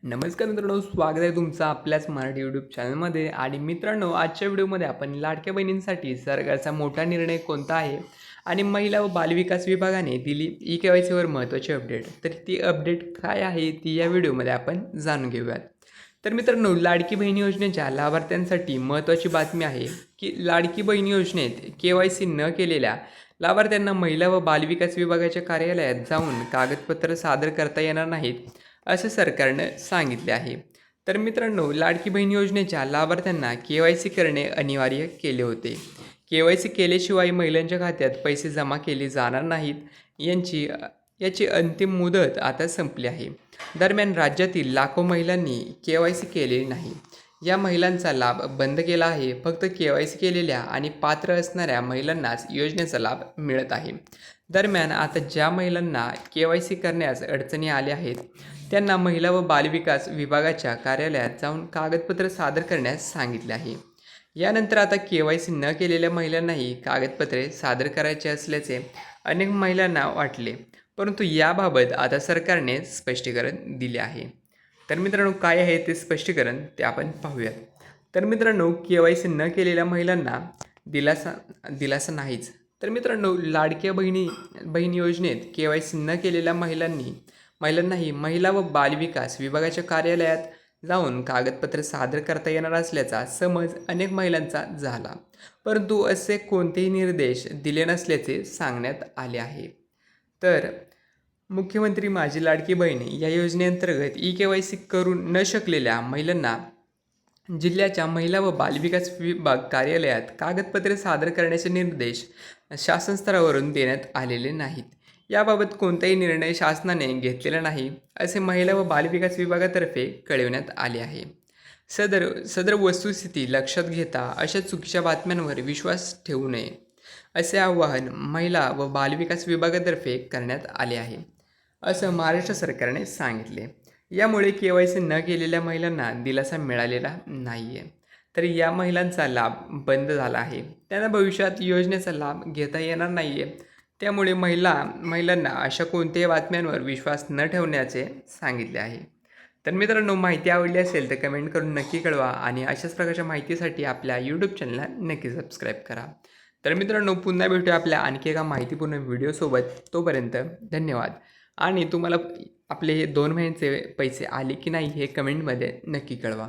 नमस्कार मित्रांनो, स्वागत आहे तुमचं आपल्याच मराठी यूट्यूब चॅनलमध्ये. आणि मित्रांनो, आजच्या व्हिडिओमध्ये आपण लाडक्या बहिणींसाठी सरकारचा मोठा निर्णय कोणता आहे आणि महिला व बालविकास विभागाने दिली ई-के-वाय-सीवर महत्त्वाची अपडेट. तर ती अपडेट काय आहे ती या व्हिडिओमध्ये आपण जाणून घेऊयात. तर मित्रांनो, लाडकी बहीण योजनेच्या लाभार्थ्यांसाठी महत्त्वाची बातमी आहे की लाडकी बहीण योजनेत के-वाय-सी न केलेल्या लाभार्थ्यांना महिला व बालविकास विभागाच्या कार्यालयात जाऊन कागदपत्र सादर करता येणार नाहीत, असं सरकारनं सांगितले आहे. तर मित्रांनो, लाडकी बहीण योजनेच्या लाभार्थ्यांना के-वाय-सी करणे अनिवार्य केले होते. के-वाय-सी केल्याशिवाय महिलांच्या खात्यात पैसे जमा केले जाणार नाहीत. याची अंतिम मुदत आता संपली आहे. दरम्यान राज्यातील लाखो महिलांनी के-वाय-सी केलेली नाही. या महिलांचा लाभ बंद केला आहे. फक्त के-वाय-सी केलेल्या आणि पात्र असणाऱ्या महिलांनाच योजनेचा लाभ मिळत आहे. दरम्यान आता ज्या महिलांना के-वाय-सी करण्यास अडचणी आल्या आहेत त्यांना महिला व बालविकास विभागाच्या कार्यालयात जाऊन कागदपत्र सादर करण्यास सांगितले आहे. यानंतर आता के-वाय-सी न केलेल्या महिलांनाही कागदपत्रे सादर करायचे असल्याचे अनेक महिलांना वाटले, परंतु याबाबत आता सरकारने स्पष्टीकरण दिले आहे. तर मित्रांनो, काय आहे ते स्पष्टीकरण ते आपण पाहूयात. तर मित्रांनो, के-वाय-सी न केलेल्या महिलांना दिलासा नाहीच. तर मित्रांनो, लाडक्या बहीण योजनेत के-वाय-सी न केलेल्या महिलांनाही महिला व बालविकास विभागाच्या कार्यालयात जाऊन कागदपत्र सादर करता येणार असल्याचा समज अनेक महिलांचा झाला, परंतु असे कोणतेही निर्देश दिले नसल्याचे सांगण्यात आले आहे. तर मुख्यमंत्री माझी लाडकी बहीण या योजनेअंतर्गत ई-के-वाय-सी करू न शकलेल्या महिलांना जिल्ह्याच्या महिला व बालविकास विभाग कार्यालयात कागदपत्रे सादर करण्याचे निर्देश शासन स्तरावरून देण्यात आलेले नाहीत. याबाबत कोणताही निर्णय शासनाने घेतलेला नाही, असे महिला व बालविकास विभागातर्फे कळविण्यात आले आहे. सदर वस्तुस्थिती लक्षात घेता अशा चुकीच्या बातम्यांवर विश्वास ठेवू नये, असे आवाहन महिला व बालविकास विभागातर्फे करण्यात आले आहे, असं महाराष्ट्र सरकारने सांगितले. यामुळे के-वाय-सी न केलेल्या महिलांना दिलासा मिळालेला नाही आहे. तर या महिलांचा लाभ बंद झाला आहे. त्यांना भविष्यात योजनेचा लाभ घेता येणार नाही आहे. त्यामुळे महिलांना अशा कोणत्याही बातम्यांवर विश्वास न ठेवण्याचे सांगितले आहे. तर मित्रांनो, माहिती आवडली असेल तर कमेंट करून नक्की कळवा आणि अशाच प्रकारच्या माहितीसाठी आपल्या यूट्यूब चॅनलला नक्की सबस्क्राईब करा. तर मित्रांनो, पुन्हा भेटूया आपल्या आणखी एका माहितीपूर्ण व्हिडिओसोबत. तोपर्यंत धन्यवाद. आणि तुम्हाला आपले हे 2 महिन्याचे पैसे आले की नाही हे कमेंटमध्ये नक्की कळवा.